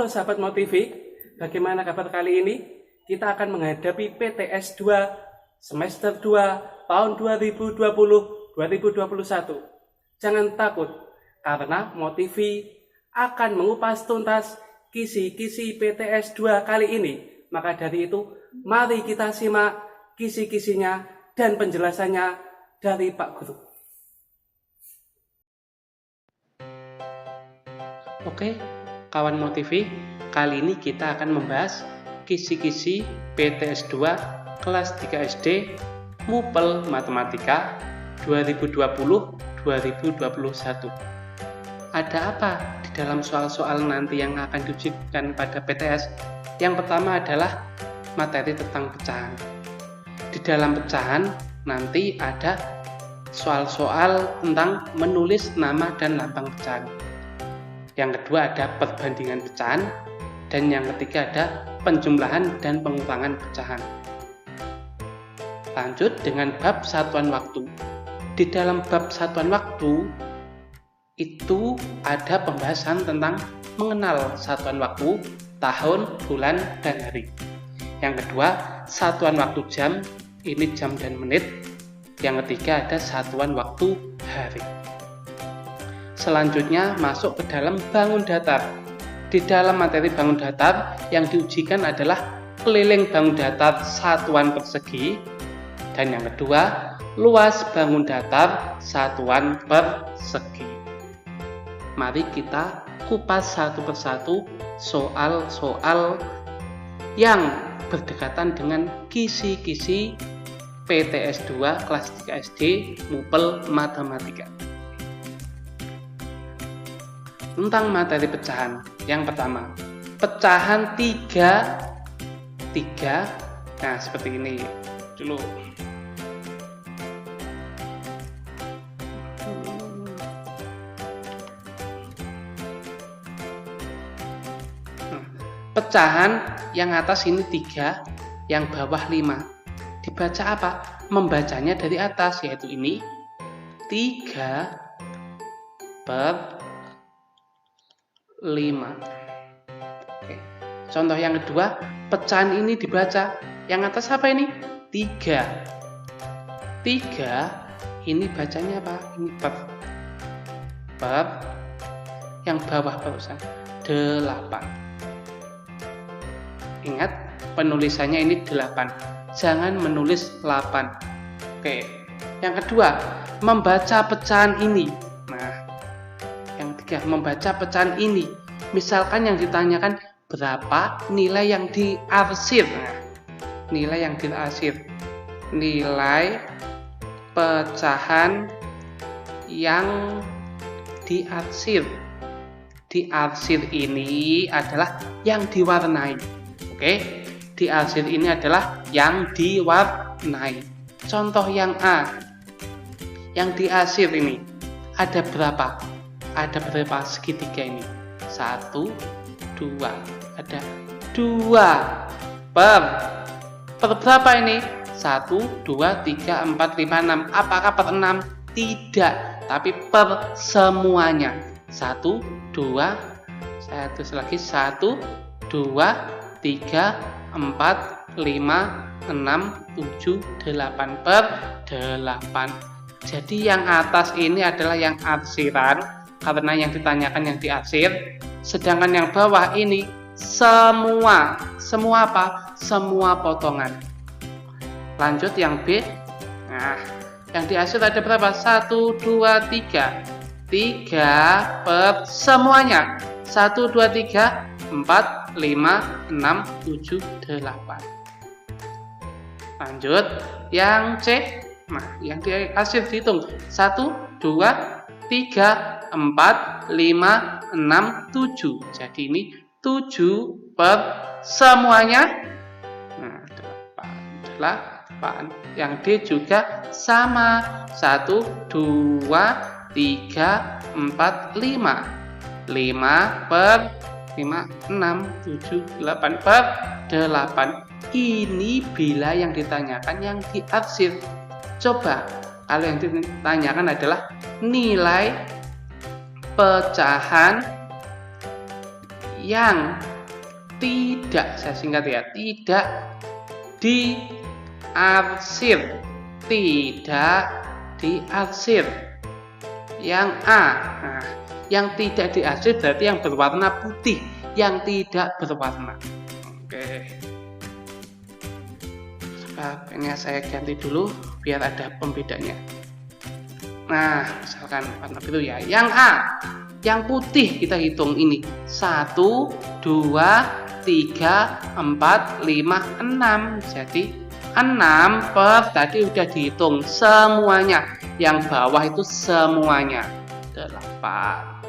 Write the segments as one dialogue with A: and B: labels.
A: Halo sahabat Motivi, bagaimana kabar kali ini? Kita akan menghadapi PTS 2 semester 2 tahun 2020-2021. Jangan takut, karena Motivi akan mengupas tuntas kisi-kisi PTS 2 kali ini. Maka dari itu, mari kita simak kisi-kisinya dan penjelasannya dari Pak Guru.
B: Oke, kawan Motivi, kali ini kita akan membahas kisi-kisi PTS 2 kelas 3 SD MUPEL Matematika 2020-2021. Ada apa di dalam soal-soal nanti yang akan diujikan pada PTS? Yang pertama adalah materi tentang pecahan. Di dalam pecahan nanti ada soal-soal tentang menulis nama dan lambang pecahan. Yang kedua ada perbandingan pecahan, dan yang ketiga ada penjumlahan dan pengurangan pecahan. Lanjut dengan bab satuan waktu. Di dalam bab satuan waktu itu ada pembahasan tentang mengenal satuan waktu, tahun, bulan, dan hari. Yang kedua, satuan waktu jam, ini jam dan menit. Yang ketiga ada satuan waktu hari. Selanjutnya masuk ke dalam bangun datar. Di dalam materi bangun datar yang diujikan adalah keliling bangun datar satuan persegi, dan yang kedua luas bangun datar satuan persegi. Mari kita kupas satu persatu soal-soal yang berdekatan dengan kisi-kisi PTS 2 kelas 3 SD MUPEL Matematika. Tentang materi pecahan, yang pertama pecahan 3. Nah seperti ini dulu. Pecahan yang atas ini 3, yang bawah 5. Dibaca apa? Membacanya dari atas, yaitu ini 3/5. Oke. Contoh yang kedua, pecahan ini dibaca yang atas apa ini? 3. Ini bacanya apa? Ini per. Yang bawah barusan 8. Ingat, penulisannya ini 8. Jangan menulis 8. Oke. Yang kedua, membaca pecahan ini. Membaca pecahan ini, misalkan yang ditanyakan berapa nilai yang diarsir. Nilai yang diarsir, nilai pecahan yang diarsir. Diarsir ini adalah yang diwarnai. Oke, diarsir ini adalah yang diwarnai. Contoh yang A, yang diarsir ini ada berapa? Ada berapa segitiga ini? 1, 2. Ada 2 per berapa ini? 1, 2, 3, 4, 5, 6. Apakah per 6? Tidak, tapi per semuanya. 1, 2, saya tulis lagi 1, 2, 3, 4, 5, 6, 7, 8 per 8. Jadi yang atas ini adalah yang arsiran, karena yang ditanyakan yang diarsir, sedangkan yang bawah ini semua apa? Semua potongan. Lanjut yang B. Nah, yang diarsir ada berapa? 1, 2, 3. 3 per semuanya. 1, 2, 3, 4, 5, 6, 7, 8. Lanjut yang C. Nah, yang diarsir dihitung 1, 2, 3, 4, 5, 6, 7. Jadi ini 7 per semuanya. Nah, 8. Yang D juga sama. 1, 2, 3, 4, 5. 5 per 5, 6, 7, 8 per 8. Ini bila yang ditanyakan yang diarsir. Coba kalau yang ditanyakan adalah nilai pecahan yang tidak, saya singkat ya, tidak diarsir, tidak diarsir. Yang A, nah, yang tidak diarsir berarti yang berwarna putih, yang tidak berwarna. Oke. Ini saya ganti dulu biar ada pembedanya. Nah, misalkan warna biru ya. Yang A, yang putih kita hitung ini 1, 2, 3, 4, 5, 6. Jadi 6 per tadi udah dihitung semuanya. Yang bawah itu semuanya 8.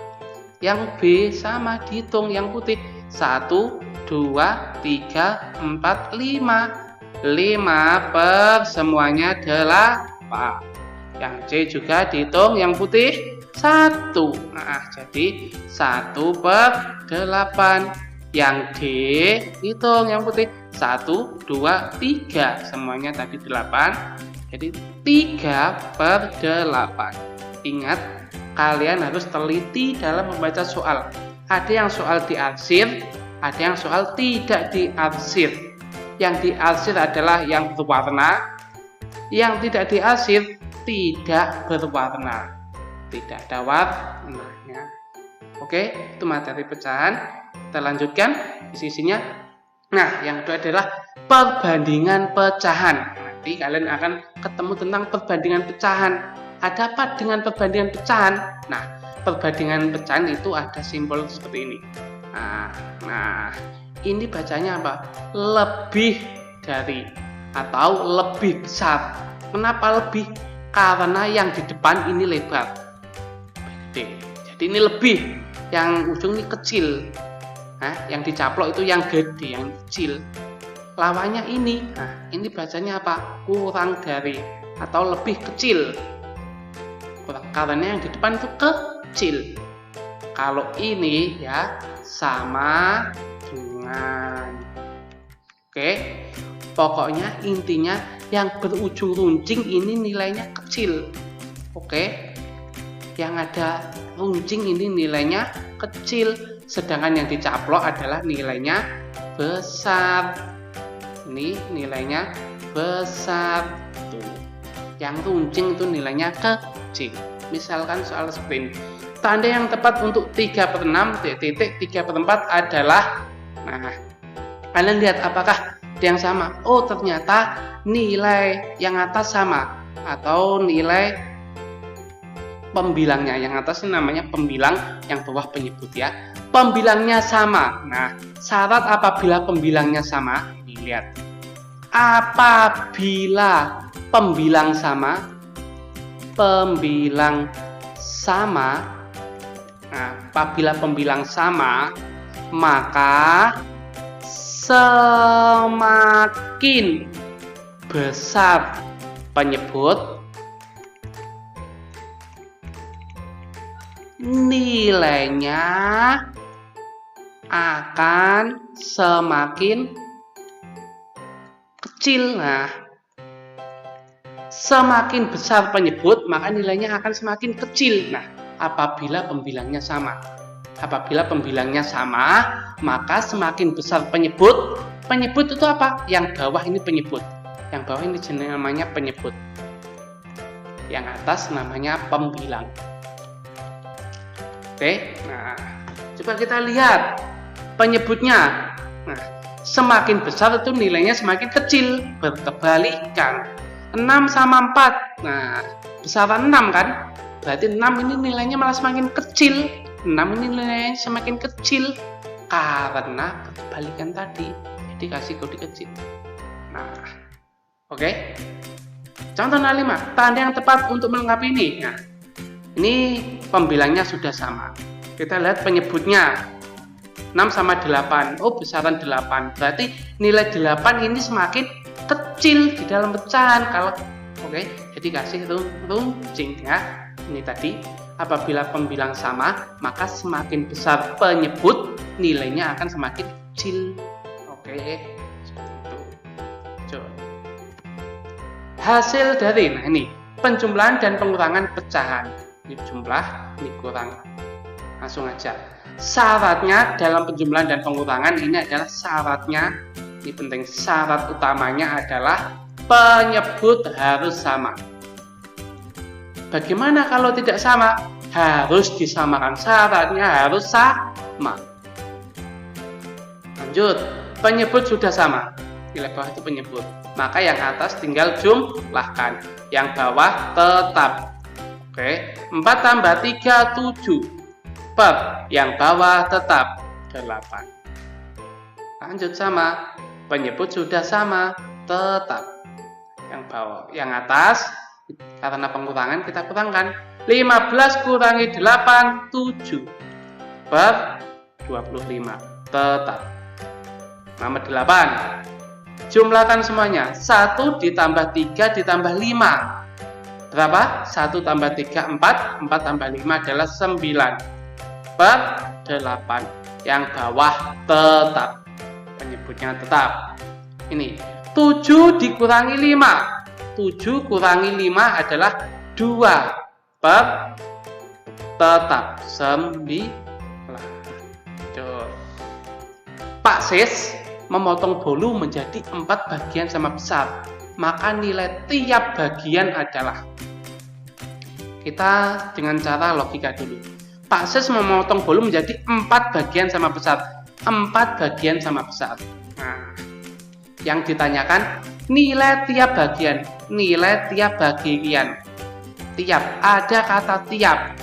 B: Yang B sama dihitung yang putih 1, 2, 3, 4, 5. 5 per semuanya 8. Yang C juga dihitung yang putih 1. Nah, jadi 1 per 8. Yang D hitung yang putih 1, 2, 3. Semuanya tadi 8. Jadi 3 per 8. Ingat, kalian harus teliti dalam membaca soal. Ada yang soal diarsir, ada yang soal tidak diarsir. Yang diarsir adalah yang berwarna, yang tidak diarsir tidak berwarna, tidak ada warnanya. Oke, itu materi pecahan. Kita lanjutkan sisinya. Nah, yang kedua adalah perbandingan pecahan. Nanti kalian akan ketemu tentang perbandingan pecahan. Ada apa dengan perbandingan pecahan? Nah, perbandingan pecahan itu ada simbol seperti ini. Nah, ini bacanya apa? Lebih dari atau lebih besar. Kenapa lebih? Karena yang di depan ini lebar, gede. Jadi ini lebih, yang ujung ini kecil. Nah, yang dicaplok itu yang gede, yang kecil. Lawannya ini, nah ini bacanya apa? Kurang dari atau lebih kecil. Karena yang di depan itu kecil. Kalau ini ya sama dengan. Oke, pokoknya intinya yang berujung runcing ini nilainya kecil. Oke, yang ada runcing ini nilainya kecil, sedangkan yang dicaplok adalah nilainya besar. Ini nilainya besar. Tuh. Yang runcing itu nilainya kecil. Misalkan soal seperti ini. Tanda yang tepat untuk 3/6 titik 3/4 adalah, nah, kalian lihat apakah yang sama? Oh, ternyata nilai yang atas sama, atau nilai pembilangnya. Yang atas ini namanya pembilang, yang bawah penyebut ya. Pembilangnya sama. Nah, syarat apabila pembilangnya sama, dilihat. Apabila pembilang sama, nah, apabila pembilang sama, maka semakin besar penyebut, nilainya akan semakin kecil. Nah, semakin besar penyebut, maka nilainya akan semakin kecil. Nah, apabila pembilangnya sama. Apabila pembilangnya sama, maka semakin besar penyebut. Penyebut itu apa? Yang bawah ini penyebut. Yang bawah ini namanya penyebut. Yang atas namanya pembilang. Oke, nah, coba kita lihat penyebutnya. Nah, semakin besar itu nilainya semakin kecil. Berkebalikan. 6 sama 4. Nah, besaran 6 kan? Berarti 6 ini nilainya malah semakin kecil. 6 ini nilainya semakin kecil karena berkebalikan tadi. Jadi kasih kode kecil. Nah, oke. Contoh 5. Tanda yang tepat untuk melengkapi ini. Nah, ini pembilangnya sudah sama. Kita lihat penyebutnya. 6 sama 8. Oh, besaran 8. Berarti nilai 8 ini semakin kecil di dalam pecahan. Kalau oke, jadi kasih runcing ya. Ini tadi, apabila pembilang sama, maka semakin besar penyebut, nilainya akan semakin kecil. Oke, seperti itu. Coba. Hasil dari, nah ini, penjumlahan dan pengurangan pecahan. Ini jumlah, ini kurang. Langsung aja. syaratnya dalam penjumlahan dan pengurangan ini adalah syaratnya, ini penting, syarat utamanya adalah penyebut harus sama. Bagaimana kalau tidak sama? Harus disamakan, syaratnya harus sama. Lanjut, penyebut sudah sama, nilai bawah itu penyebut, maka yang atas tinggal jumlahkan, yang bawah tetap. Oke, 4 tambah 3, 7, per yang bawah tetap 8. Lanjut sama, penyebut sudah sama, tetap. Yang bawah, yang atas, karena pengurangan kita kurangkan. 15 kurangi 8, 7, per 25, tetap. Nomor 8, jumlahkan semuanya. 1 ditambah 3 ditambah 5. Berapa? 1 tambah 3, 4. 4 tambah 5 adalah 9. Per 8. Yang bawah tetap. Penyebutnya tetap. Ini 7 dikurangi 5. 7 kurangi 5 adalah 2. Per tetap 9. Pak Sis memotong bolu menjadi 4 bagian sama besar, maka nilai tiap bagian adalah, kita dengan cara logika dulu. Pak Sis memotong bolu menjadi 4 bagian sama besar, 4 bagian sama besar. Nah, yang ditanyakan nilai tiap bagian, nilai tiap bagian. Tiap, ada kata tiap,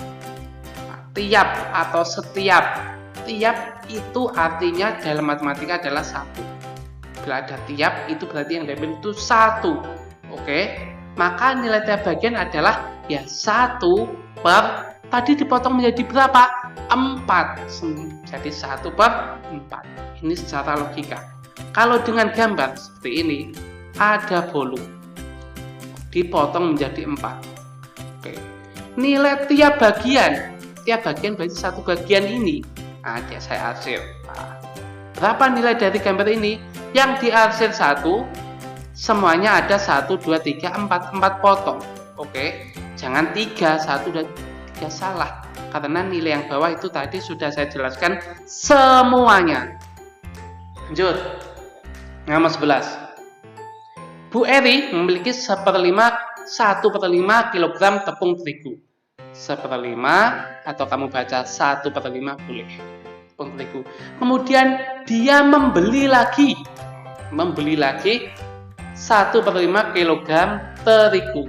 B: tiap atau setiap. Tiap itu artinya dalam matematika adalah 1. Bila ada tiap, itu berarti yang diambil itu 1. Oke, maka nilai tiap bagian adalah ya 1 per, tadi dipotong menjadi berapa? 4. Jadi 1 per 4. Ini secara logika. Kalau dengan gambar seperti ini, ada bolu dipotong menjadi 4. Oke, nilai tiap bagian berarti 1 bagian ini. Nah, saya arsir. Nah, berapa nilai dari gambar ini? Yang diarsir 1, semuanya ada 1, 2, 3, 4 potong. Oke, jangan 3, 1, 2, 3 salah. Karena nilai yang bawah itu tadi sudah saya jelaskan semuanya. Lanjut, nomor 11. Bu Eri memiliki 1/5 kg tepung terigu. 1/5 atau kamu baca 1/5 boleh, tepung terigu. Kemudian dia membeli lagi 1/5 kg terigu.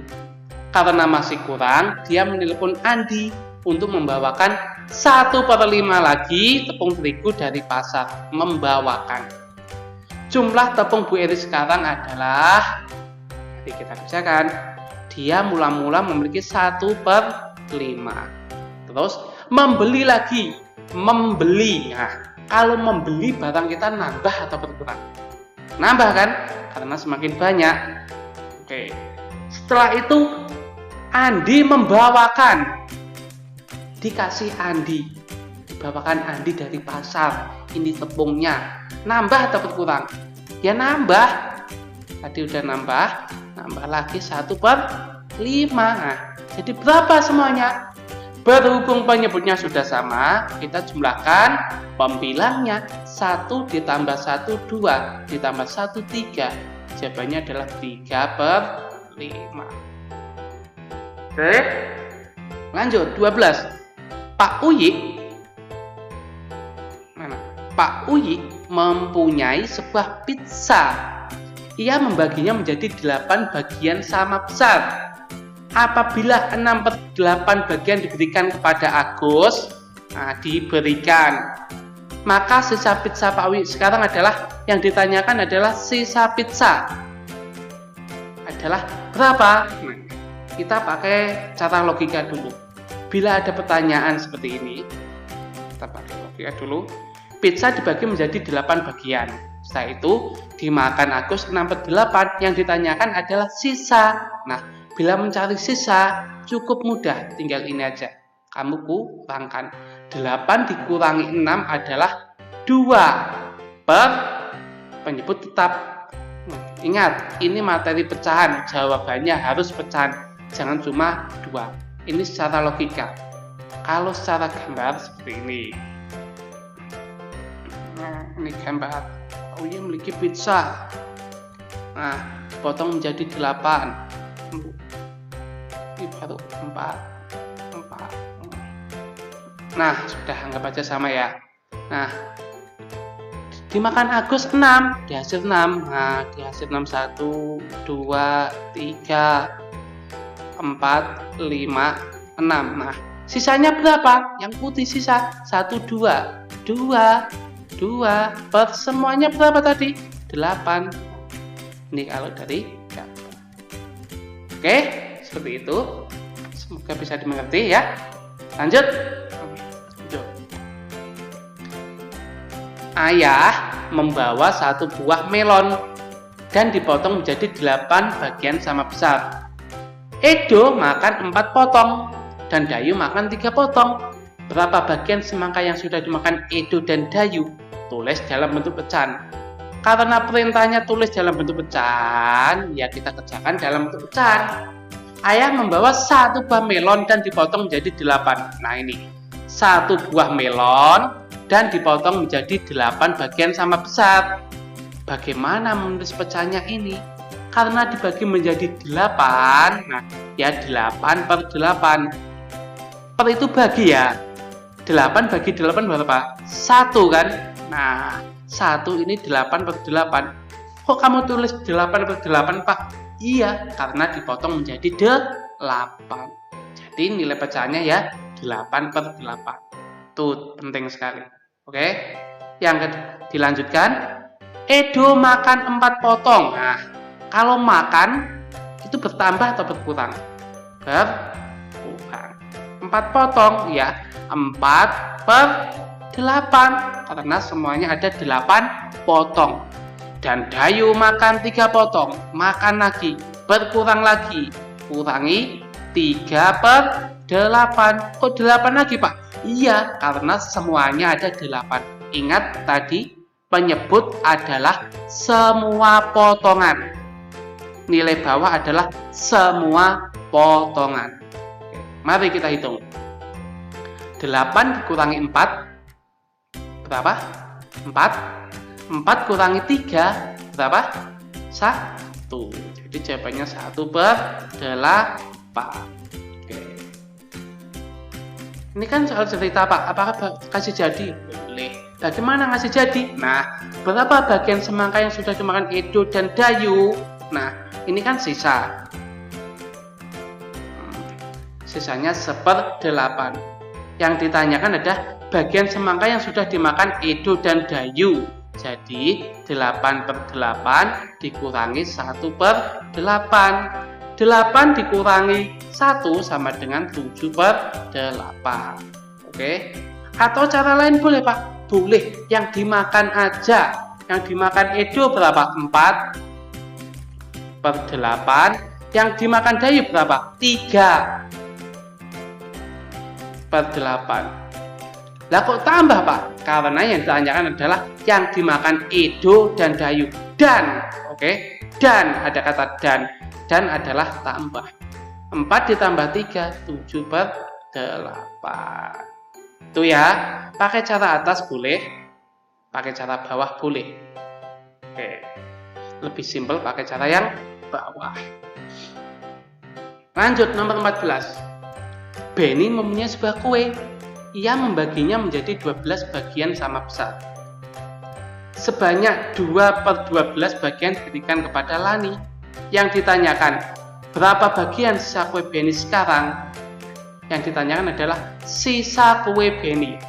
B: Karena masih kurang, dia menelpon Andi untuk membawakan 1/5 lagi tepung terigu dari pasar. Membawakan. Jumlah tepung Bu Eri sekarang adalah, nanti kita kerjakan, dia mula-mula memiliki 1/5. Terus membeli lagi, membeli. Nah, kalau membeli barang kita nambah atau berkurang? Nambah kan? Karena semakin banyak. Oke. Setelah itu Andi membawakan. Dikasih Andi. Dibawakan Andi dari pasar. Ini tepungnya. Nambah atau berkurang? Ya nambah. Tadi udah nambah lagi 1/5. Nah, jadi berapa semuanya? Berhubung penyebutnya sudah sama, kita jumlahkan pembilangnya. 1 ditambah 1, 2 ditambah 1, 3. Jawabannya adalah 3/5. Oke, lanjut 12. Pak Uyi mempunyai sebuah pizza. Ia membaginya menjadi 8 bagian sama besar. Apabila 6/8 bagian diberikan kepada Agus, maka sisa pizza Pak Uyi sekarang adalah, yang ditanyakan adalah sisa pizza adalah berapa? Nah, kita pakai cara logika dulu. Bila ada pertanyaan seperti ini, kita pakai logika dulu. Pizza dibagi menjadi 8 bagian. Setelah itu dimakan Agus 6/8. Yang ditanyakan adalah sisa. Nah, bila mencari sisa cukup mudah, tinggal ini aja. Kamu kurangkan. 8 dikurangi 6 adalah 2 per penyebut tetap. Ingat, ini materi pecahan. Jawabannya harus pecahan. Jangan cuma 2. Ini secara logika. Kalau secara gambar seperti ini. Ini gambar. Uya memiliki pizza. Nah, dipotong menjadi 8. Ini baru 4. Nah, sudah anggap aja sama ya. Nah, dimakan Agus 6, dihasil 6. Nah, dihasil 6 1, 2, 3, 4, 5, 6. Nah, sisanya berapa? Yang putih sisa 1, 2, 2, 2 per semuanya berapa tadi? 8. Ini kalau dari gambar. Oke, seperti itu. Semoga bisa dimengerti ya. Lanjut. Ayah membawa satu buah melon dan dipotong menjadi 8 bagian sama besar. Edo makan 4 potong dan Dayu makan 3 potong. Berapa bagian semangka yang sudah dimakan Edo dan Dayu? Tulis dalam bentuk pecahan. Karena perintahnya tulis dalam bentuk pecahan, ya kita kerjakan dalam bentuk pecahan. Ayah membawa satu buah melon dan dipotong menjadi 8. Nah ini, satu buah melon dan dipotong menjadi 8 bagian sama besar. Bagaimana menulis pecahannya ini? Karena dibagi menjadi 8, nah ya 8 per 8. Per itu bagi ya. 8 bagi 8 berapa? 1 kan? Nah, 1 ini 8 per 8. Kok kamu tulis 8 per 8, Pak? Iya, karena dipotong menjadi 8. Jadi nilai pecahannya ya 8 per 8. Itu penting sekali. Oke, yang dilanjutkan. Edo makan 4 potong. Nah, kalau makan itu bertambah atau berkurang? Berkurang. 4 potong ya 4 per 8 karena semuanya ada 8 potong. Dan Dayu makan 3 potong, makan lagi, berkurang lagi, kurangi 3 per 8. Kok 8 lagi, Pak? Iya, karena semuanya ada 8. Ingat tadi penyebut adalah semua potongan. Nilai bawah adalah semua potongan. Oke, mari kita hitung. 8 dikurangi 4 berapa? 4 kurangi 3 berapa? 1. Jadi jawabannya 1 per 8. Oke. Ini kan soal cerita, Pak. Apakah kasih jadi? Boleh. Bagaimana ngasih jadi? Nah, berapa bagian semangka yang sudah dimakan Edo dan Dayu? Nah, ini kan sisa. Sisanya 1/8. Yang ditanyakan adalah bagian semangka yang sudah dimakan Edo dan Dayu. Jadi 8 per 8 dikurangi 1 per 8. 8 dikurangi 1 sama dengan 7 per 8. Oke. Atau cara lain boleh, Pak? Boleh. Yang dimakan aja. Yang dimakan Edo berapa? 4 per 8. Yang dimakan Dayu berapa? 3 per 8. Lah kok tambah, Pak? Karena yang ditanyakan adalah yang dimakan Edo dan Dayu. Dan, oke? Dan, ada kata dan. Dan adalah tambah. 4 ditambah 3, 7 per 8. Itu ya. Pakai cara atas boleh. Pakai cara bawah boleh. Oke. Lebih simpel pakai cara yang bawah. Lanjut, nomor 14. Benny mempunyai sebuah kue. Ia membaginya menjadi 12 bagian sama besar. Sebanyak 2 per 12 bagian diberikan kepada Lani. Yang ditanyakan, berapa bagian sisa kue Benny sekarang? Yang ditanyakan adalah sisa kue Benny.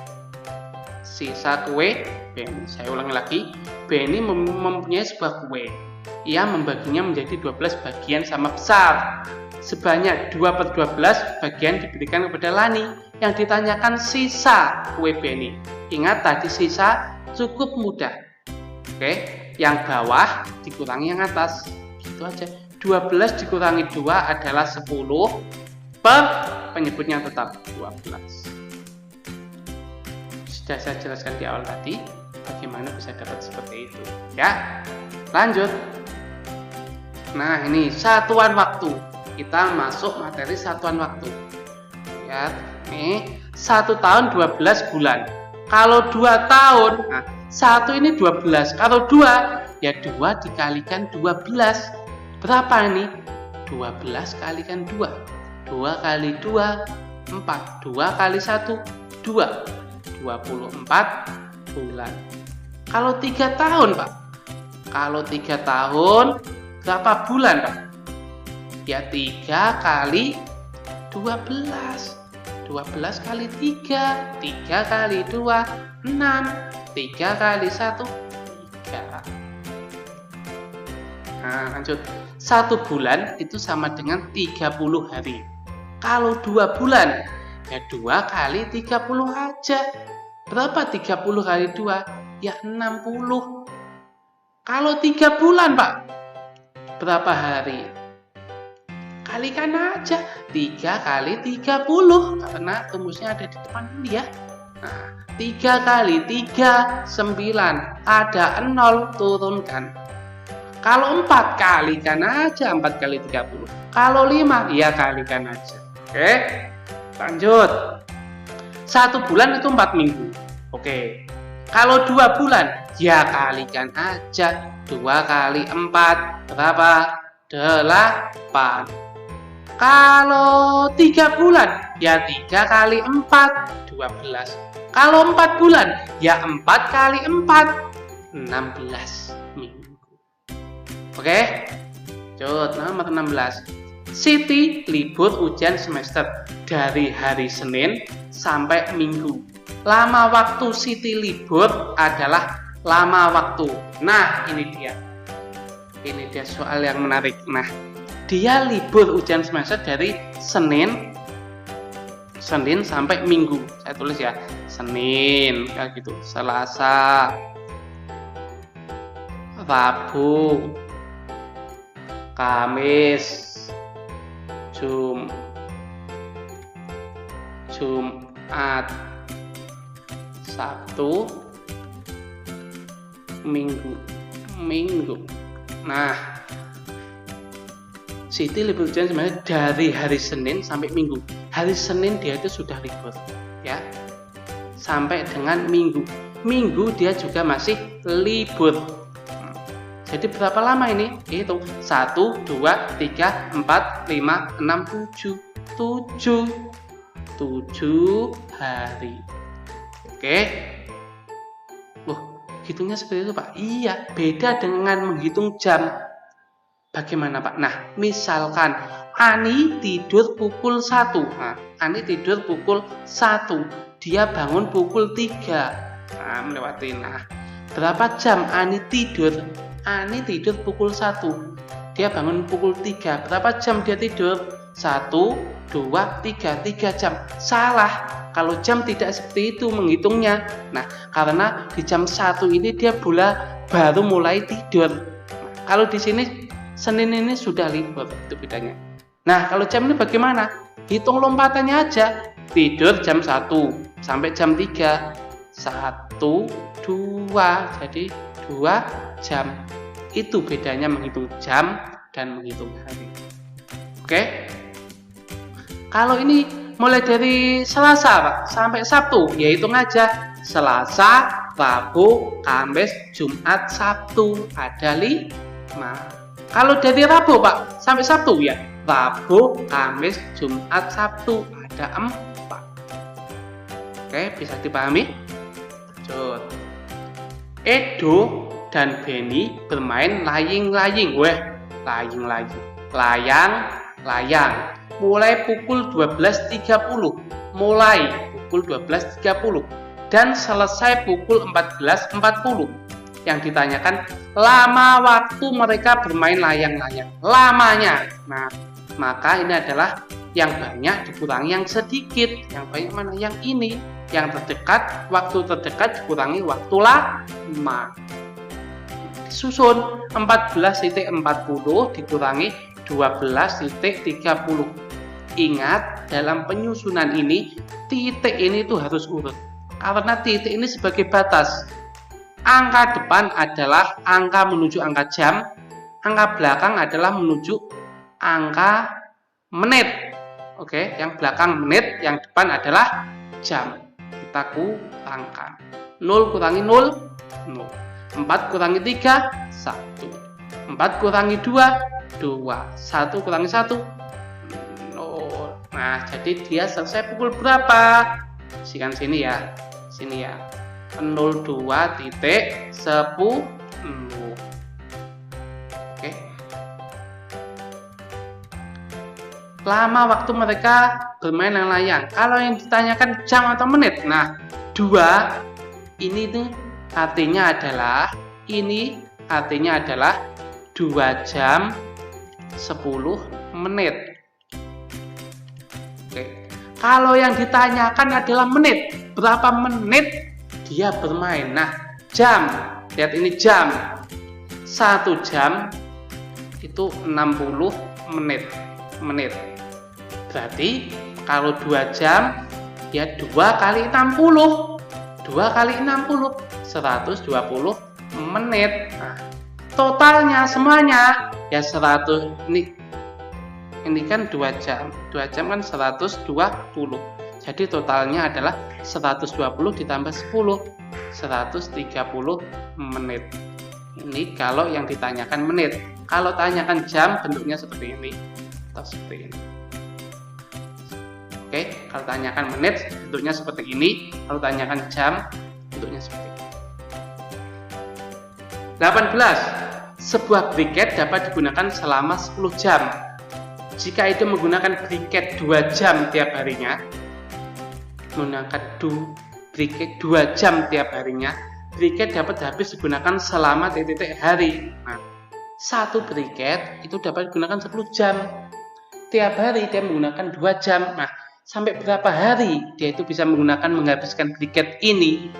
B: Sisa kue Benny. Saya ulangi lagi. Benny mempunyai sebuah kue. Ia membaginya menjadi 12 bagian sama besar. Sebanyak 2 per 12 bagian diberikan kepada Lani. Yang ditanyakan sisa kue Benny. Ingat tadi sisa cukup mudah. Oke, yang bawah dikurangi yang atas. Gitu aja. 12 dikurangi 2 adalah 10 per penyebutnya tetap 12. Sudah saya jelaskan di awal tadi bagaimana bisa dapat seperti itu. Ya, lanjut. Nah, ini satuan waktu. Kita masuk materi satuan waktu. Lihat, nih 1 tahun 12 bulan. Kalau 2 tahun, nah 1 ini 12. Kalau 2, ya 2 dikalikan 12. Berapa ini? 12 kalikan 2. 2 kali 2, 4. 2 kali 1, 2. 24 bulan. Kalau 3 tahun, Pak. Kalau 3 tahun, berapa bulan, Pak? Ya 3 kali 12. 12 kali 3. 3 kali 2, 6. 3 kali 1, 3. Nah, lanjut. 1 bulan itu sama dengan 30 hari. Kalau 2 bulan, ya 2 kali 30 aja. Berapa 30 kali 2? Ya 60. Kalau 3 bulan, Pak, berapa hari? Kalikan aja. 3 kali 30. Karena rumusnya ada di depan ini ya. Nah, 3 kali 3, 9. Ada 0, turunkan. Kalau 4, kalikan aja. 4 kali 30. Kalau 5, ya kalikan aja. Oke, lanjut. 1 bulan itu 4 minggu. Oke. Kalau 2 bulan, ya kalikan aja. 2 kali 4, berapa? 8. Kalau 3 bulan, ya 3 kali 4, 12. Kalau 4 bulan, ya 4 kali 4, 16 minggu. Oke, lanjut nomor 16. Siti libur ujian semester dari hari Senin sampai Minggu. Lama waktu Siti libur adalah lama waktu. Nah, ini dia. Ini dia soal yang menarik. Nah, dia libur ujian semester dari Senin sampai Minggu. Saya tulis ya, Senin kayak gitu, Selasa, Rabu, Kamis, Jumat, Sabtu, Minggu. Nah, Siti libur ujian sebenarnya dari hari Senin sampai Minggu. Hari Senin dia itu sudah libur, ya, sampai dengan Minggu. Minggu dia juga masih libur. Jadi berapa lama ini? Hitung 1, 2, 3, 4, 5, 6, 7. 7 hari. Oke. Loh, hitungnya seperti itu, Pak? Iya, beda dengan menghitung jam. Bagaimana, Pak? Nah, misalkan Ani tidur pukul 1. Nah, Ani tidur pukul 1. Dia bangun pukul 3. Nah, melewati. Nah, berapa jam Ani tidur? Ani tidur pukul 1. Dia bangun pukul 3. Berapa jam dia tidur? 1, 2, 3 jam. Salah. Kalau jam tidak seperti itu menghitungnya. Nah, karena di jam 1 ini dia baru mulai tidur. Nah, kalau di sini Senin ini sudah libur, itu bedanya. Nah, kalau jam ini bagaimana? Hitung lompatannya aja. Tidur jam 1 sampai jam 3. 1, 2, jadi 2 jam. Itu bedanya menghitung jam dan menghitung hari. Oke? Kalau ini mulai dari Selasa, Pak, sampai Sabtu, ya hitung aja. Selasa, Rabu, Kamis, Jumat, Sabtu, ada 5. Kalau dari Rabu, Pak, sampai Sabtu, ya Rabu, Kamis, Jumat, Sabtu, ada 4. Oke, bisa dipahami? Lanjut. Edo dan Benny bermain laying-laying. Layang. Mulai pukul 12.30. Dan selesai pukul 14.40. Yang ditanyakan lama waktu mereka bermain layang-layang. Lamanya. Nah, maka ini adalah yang banyak dikurangi yang sedikit. Yang banyak mana? Yang ini. Yang terdekat, waktu terdekat dikurangi waktu lama. Susun 14.40 dikurangi 12.30. Ingat, dalam penyusunan ini titik ini tuh harus urut. Karena titik ini sebagai batas. Angka depan adalah angka menuju angka jam, angka belakang adalah menuju angka menit. Oke, yang belakang menit, yang depan adalah jam. Kita kurangkan. 0 kurangi 0, 0. 4 kurangi 3, 1. 4 kurangi 2, 2. 1 kurangi 1, 0. Nah, jadi dia selesai pukul berapa? Isikan sini ya. Sini ya. 02.10. Oke. Lama waktu mereka bermain layang. Kalau yang ditanyakan jam atau menit. Nah, 2 ini tuh artinya adalah 2 jam 10 menit. Oke. Kalau yang ditanyakan adalah menit, berapa menit dia bermain. Nah, jam, lihat ini jam. 1 jam itu 60 menit. Berarti kalau 2 jam ya 2 kali 60. 2 kali 60 120 menit. Nah, totalnya semuanya ya 100. Ini kan 2 jam. 2 jam kan 120. Jadi totalnya adalah 120 ditambah 10, 130 menit. Ini kalau yang ditanyakan menit. Kalau tanyakan jam bentuknya seperti ini atau seperti ini. Oke, kalau tanyakan menit bentuknya seperti ini, kalau tanyakan jam bentuknya seperti ini. 18. Sebuah briket dapat digunakan selama 10 jam. Jika itu menggunakan briket 2 jam tiap harinya, briket 2 jam tiap harinya, briket dapat habis digunakan selama titik-titik hari. Nah, 1 briket itu dapat digunakan 10 jam. Tiap hari dia menggunakan 2 jam. Nah, sampai berapa hari dia itu bisa menghabiskan briket ini?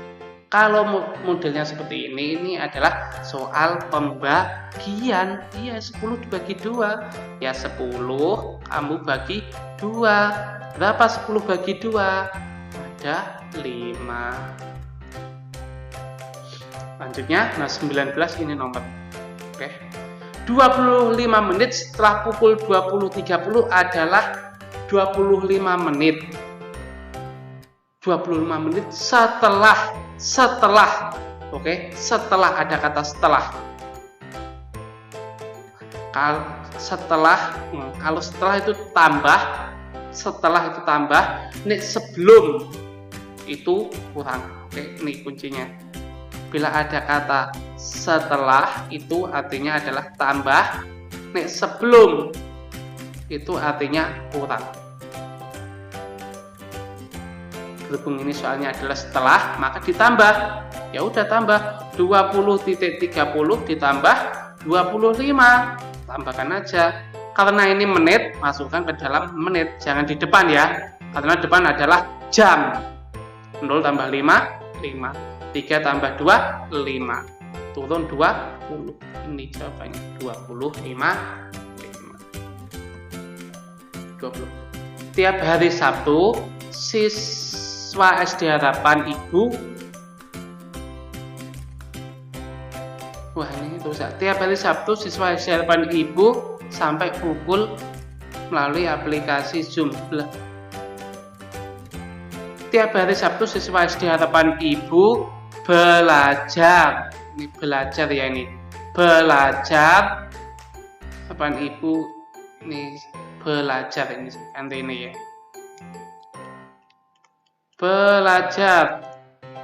B: Kalau modelnya seperti ini adalah soal pembagian. Iya, 10 dibagi 2. Ya 10 kamu bagi 2. Berapa 10 bagi 2? Ada 5. Lanjutnya, nah 19 ini nomor. Oke. 25 menit setelah pukul 20.30 adalah 25 menit. 25 menit setelah. Oke, setelah ada kata setelah. Kalau setelah itu tambah, ini sebelum itu kurang. Oke, ini kuncinya. Bila ada kata setelah itu artinya adalah tambah, nih sebelum itu artinya kurang. Berhubung ini soalnya adalah setelah, maka ditambah. Ya udah tambah 20.30 ditambah 25. Tambahkan aja. Karena ini menit, masukkan ke dalam menit, jangan di depan ya. Karena depan adalah jam. 0 tambah 5, 5. 3 tambah 2, 5. Turun 20. Ini jawabannya 25, 20. Tiap hari Sabtu, siswa SD Harapan Ibu. Wah, ini rusak. Tiap hari Sabtu, siswa SD Harapan Ibu sampai pukul melalui aplikasi Zoom. Tiap hari Sabtu, siswa SD Harapan Ibu belajar. Ini belajar ya, ini belajar. Harapan Ibu ini belajar, ini ganti ini ya. Belajar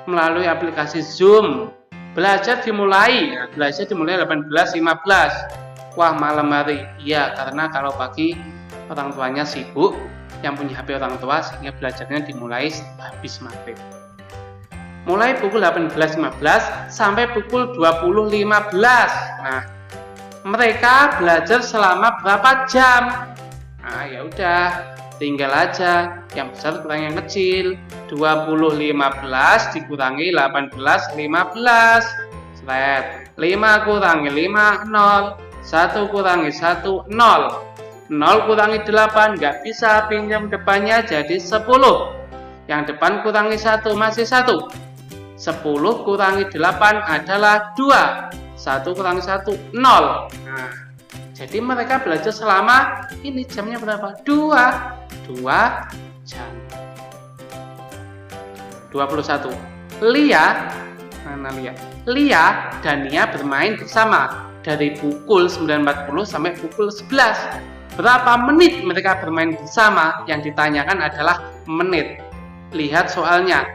B: melalui aplikasi Zoom. Belajar dimulai 18.15. Wah, malam hari. Iya, karena kalau pagi orang tuanya sibuk, yang punya HP orang tua, sehingga belajarnya dimulai habis maghrib. Mulai pukul 18.15 sampai pukul 20.15. Nah, mereka belajar selama berapa jam? Nah, ya udah, tinggal aja yang besar kurang yang kecil. 20.15 dikurangi 18.15. Slide. 5 kurangi 5, 0. 1 kurangi 1, 0. 0 kurangi 8, nggak bisa, pinjam depannya jadi 10. Yang depan kurangi 1, masih 1. 10 kurangi 8 adalah 2. 1 kurangi 1, 0. Nah, jadi mereka belajar selama, ini jamnya berapa? 2 jam. 21. Lia, Mana Lia? Lia dan Nia bermain bersama dari pukul 9.40 sampai pukul 11. Berapa menit mereka bermain bersama? Yang ditanyakan adalah menit. Lihat soalnya.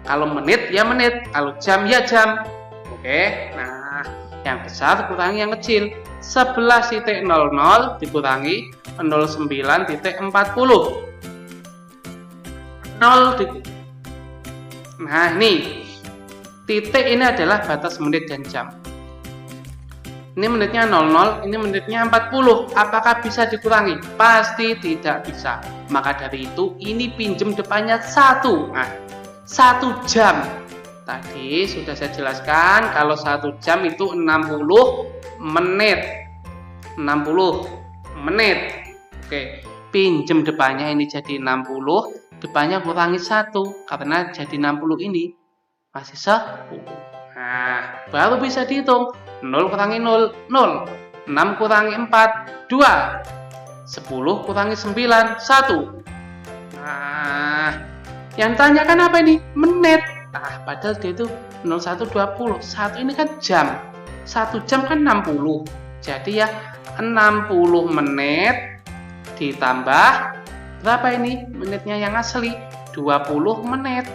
B: Kalau menit ya menit, kalau jam ya jam. Oke, nah yang besar kurangi yang kecil. 11.00 dikurangi 09.40. Nah ini titik ini adalah batas menit dan jam. Ini menitnya 00, ini menitnya 40. Apakah bisa dikurangi? Pasti tidak bisa. Maka dari itu ini pinjem depannya 1. Nah, 1 jam. Tadi sudah saya jelaskan kalau 1 jam itu 60 menit. 60 menit. Oke, pinjem depannya ini jadi 60. Depannya kurangi 1 karena jadi 60 ini masih 10. Nah, baru bisa dihitung. 0 kurangi 0, 0. 6 kurangi 4, 2. 10 kurangi 9, 1. Nah, yang tanyakan apa ini? Menit. Nah, padahal dia itu 0120. 1 ini kan jam. 1 jam kan 60. Jadi ya 60 menit ditambah berapa ini menitnya yang asli? 20 menit.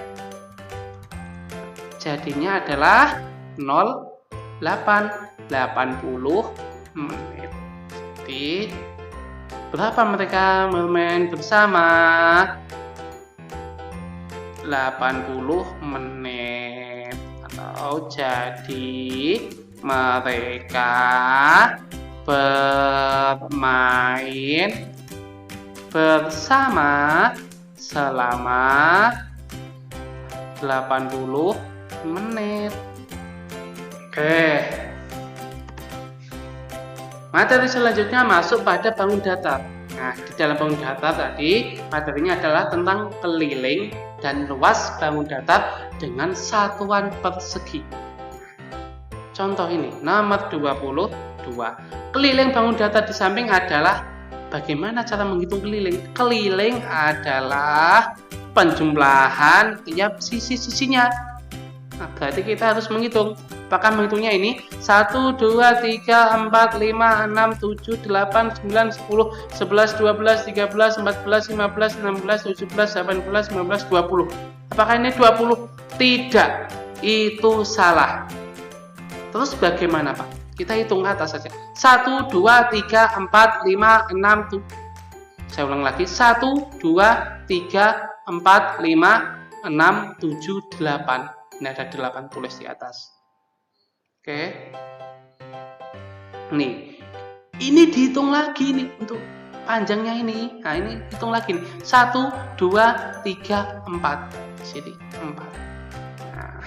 B: Jadinya adalah 80 menit. Jadi berapa mereka bermain bersama? 80 menit. Atau jadi mereka bermain bersama selama 80 menit. Oke. Materi selanjutnya masuk pada bangun datar. Nah, di dalam bangun datar tadi materinya adalah tentang keliling dan luas bangun datar dengan satuan persegi. Contoh ini, nomor 22. Keliling bangun datar di samping adalah bagaimana cara menghitung keliling? Keliling adalah penjumlahan tiap sisi-sisinya. Nah, berarti kita harus menghitung. Apakah menghitungnya ini? 1, 2, 3, 4, 5, 6, 7, 8, 9, 10, 11, 12, 13, 14, 15, 16, 17, 18, 19, 20. Apakah ini 20? Tidak. Itu salah. Terus bagaimana Pak? Kita hitung atas saja. 1, 2, 3, 4, 5, 6, 7. Saya ulang lagi. 1, 2, 3, 4, 5, 6, 7, 8. Ini ada 8 tulis di atas. Oke. Nih. Ini dihitung lagi nih untuk panjangnya ini. Nah, ini hitung lagi nih. 1, 2, 3, 4. Di sini 4. Nah,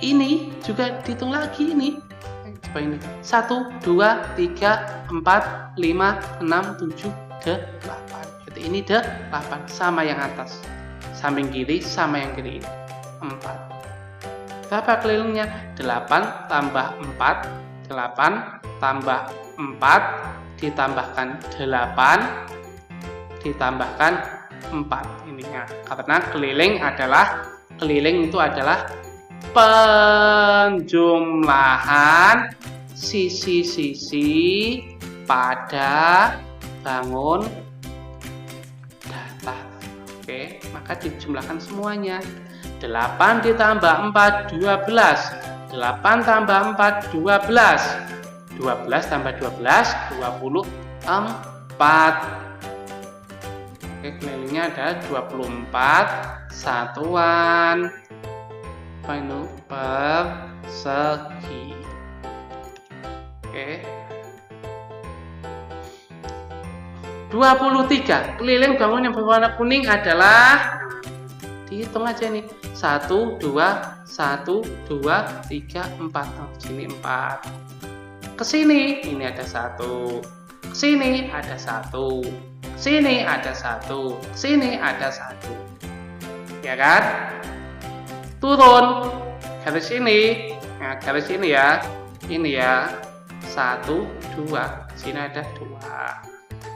B: ini juga dihitung lagi nih. Coba ini 1, 2, 3, 4, 5, 6, 7, 8. Jadi ini 8 sama yang atas. Samping kiri sama yang kiri ini 4. Berapa kelilingnya? 8 tambah 4. 8 tambah 4 ditambahkan 8 ditambahkan 4 ininya. Karena keliling itu adalah penjumlahan sisi-sisi pada bangun datar. Oke, maka dijumlahkan semuanya. 8 ditambah 4, 12. 8 tambah 4, 12. 12 tambah 12, 24. Oke, kelilingnya ada 24 satuan persegi. Oke. 23. Keliling bangun yang berwarna kuning adalah, dihitung aja nih. 1, 2, 1, 2, 3, 4. Oh, sini 4. Kesini ini ada 1. Kesini ada 1. Sini ada 1. Sini ada 1. Ya kan? Turun garis ini. Nah, garis ini ya. Ini ya. 1, 2. Sini ada 2.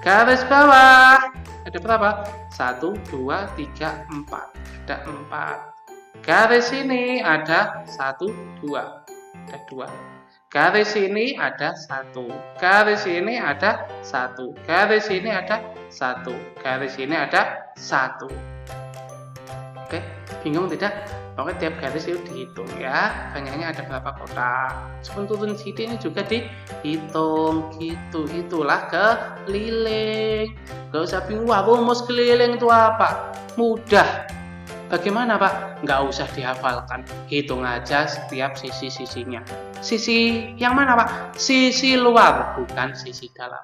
B: Garis bawah ada berapa? 1, 2, 3, 4. Ada 4. garis ini ada 1, 2. Ada 2. Garis ini ada 1. Garis ini ada 1. Garis ini ada 1. Garis ini ada 1. Oke, bingung tidak? Oke, tiap garis itu dihitung ya. Banyaknya ada berapa kotak. Sebelum turun sini ini juga dihitung gitu. Itulah keliling. Gak usah bingung, wah rumus keliling itu apa? Mudah. Bagaimana Pak? Nggak usah dihafalkan. Hitung aja setiap sisi-sisinya. Sisi yang mana Pak? Sisi luar, bukan sisi dalam.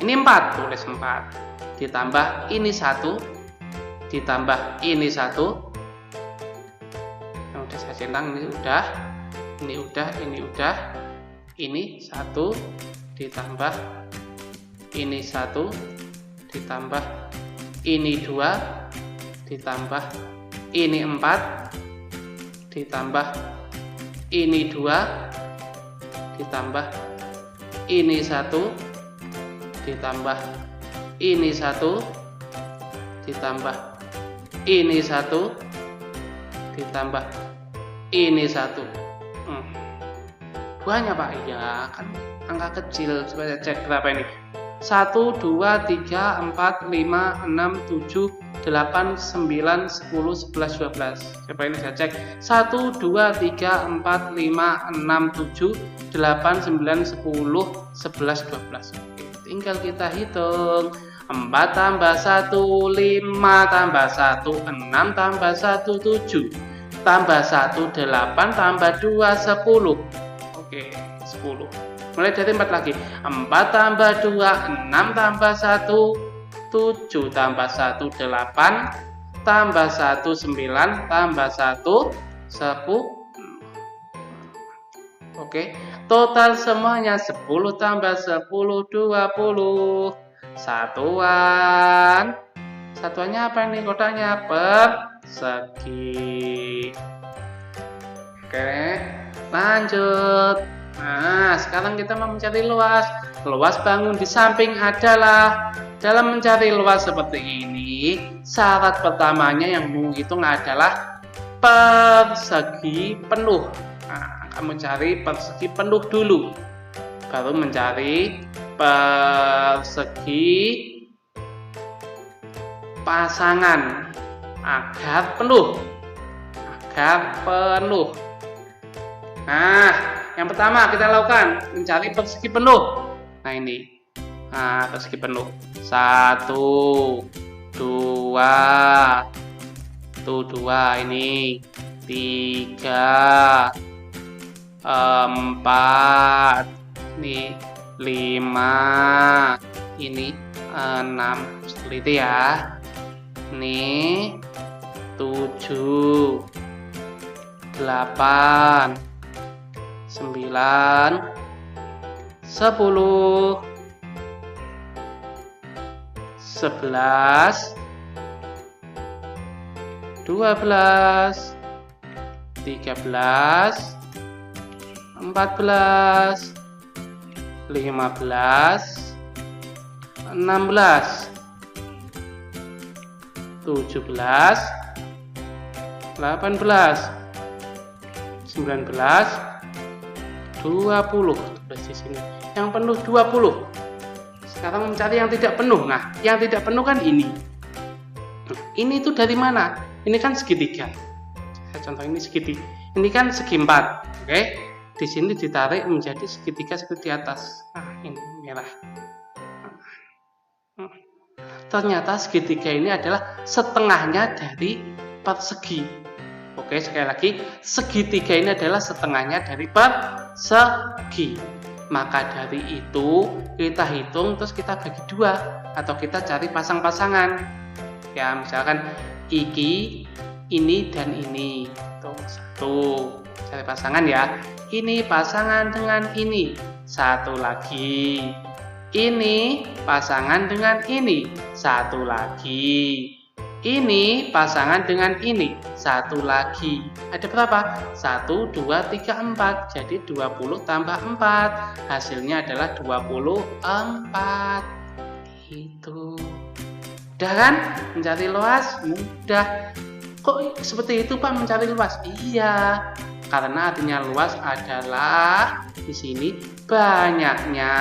B: Ini 4, tulis 4. Ditambah ini 1. Ditambah ini 1. Yang udah saya centang, ini udah. Ini udah, ini udah. Ini 1. Ditambah ini 1. Ditambah ini 2. Ditambah ini 4, ditambah ini 2, ditambah ini 1, ditambah ini 1, ditambah ini 1, ditambah ini 1. Buahnya Pak? Iya, kan angka kecil. Coba saya cek berapa ini. 1, 2, 3, 4, 5, 6, 7, 8, 9, 10, 11, 12. Coba ini saya cek. 1, 2, 3, 4, 5, 6, 7, 8, 9, 10, 11, 12. Oke, tinggal kita hitung. 4 tambah 1, 5 tambah 1, 6 tambah 1, 7 tambah 1, 8 tambah 2, 10. Oke, 10. Mulai dari 4 lagi. 4 tambah 2, 6 tambah 1, 7 tambah 1, 8 tambah 1, 9 tambah 1, 10. Oke, total semuanya 10 tambah 10, 20. Satuannya apa nih kotaknya? Persegi. Oke, lanjut. Nah, sekarang kita mau mencari luas. Luas bangun di samping adalah, dalam mencari luas seperti ini, syarat pertamanya yang menghitung adalah persegi penuh. Nah, kamu cari persegi penuh dulu, baru mencari persegi pasangan agar penuh. Nah, yang pertama kita lakukan mencari persegi penuh. Nah ini, persegi penuh. 1, 2, tuh 2 ini, 3, 4, ini 5, ini 6, seperti itu ya. Ini 7, 8, 9, 10, 11, 12, 13, 14, 15, 16, 17, 18, 19, 20. Tulis di sini. Yang penuh 20. Sekarang mencari yang tidak penuh. Nah, yang tidak penuh kan ini. Ini tuh dari mana? Ini kan segitiga. Saya contoh ini segitiga. Ini kan segi 4. Oke. Di sini ditarik menjadi segitiga seperti atas. Nah, ini merah. Ternyata segitiga ini adalah setengahnya dari persegi. Oke, sekali lagi, segitiga ini adalah setengahnya dari persegi. Maka dari itu kita hitung, terus kita bagi 2, atau kita cari pasang-pasangan. Ya, misalkan ini dan ini. Tuh, 1. Cari pasangan ya. Ini pasangan dengan ini. 1 lagi. Ini pasangan dengan ini. 1 lagi. Ini pasangan dengan ini. 1 lagi. Ada berapa? 1, 2, 3, 4. Jadi 20 tambah 4. Hasilnya adalah 24. Itu. Mudah kan? Mencari luas? Mudah. Kok seperti itu Pak mencari luas? Iya, karena artinya luas adalah di sini banyaknya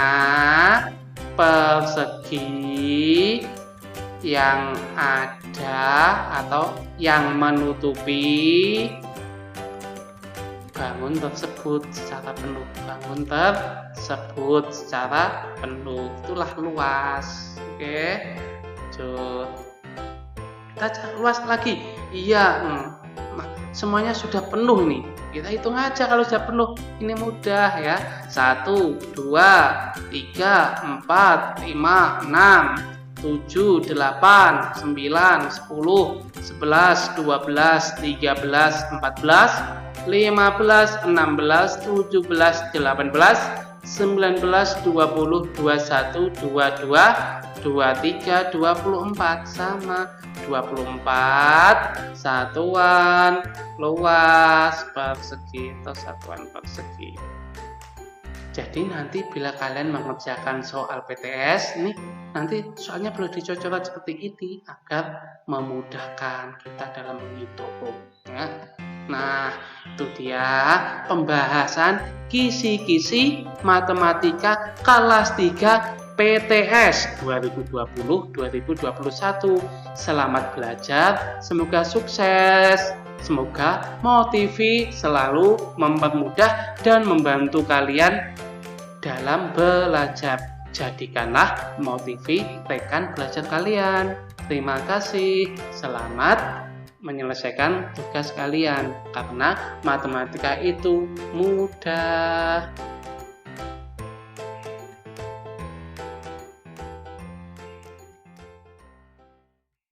B: persegi yang ada atau yang menutupi bangun tersebut secara penuh. Bangun tersebut secara penuh, itulah luas. Oke, lanjut. Kita cari luas lagi. Iya, nah, semuanya sudah penuh nih. Kita hitung aja kalau sudah penuh. Ini mudah ya. 1, 2, 3, 4, 5, 6, 7, 8, 9, 10, 11, 12, 13, 14, 15, 16, 17, 18, 19, 20, 21, 22, 23, 24, sama 24 satuan luas persegi atau satuan persegi. Jadi nanti bila kalian mengerjakan soal PTS ini, nanti soalnya perlu dicocokkan seperti ini agar memudahkan kita dalam menghitung. Nah, itu dia pembahasan kisi-kisi matematika kelas 3 PTS 2020-2021. Selamat belajar, semoga sukses. Semoga Motivi selalu mempermudah dan membantu kalian dalam belajar. Jadikanlah Motivi rekan belajar kalian. Terima kasih. Selamat menyelesaikan tugas kalian karena matematika itu mudah.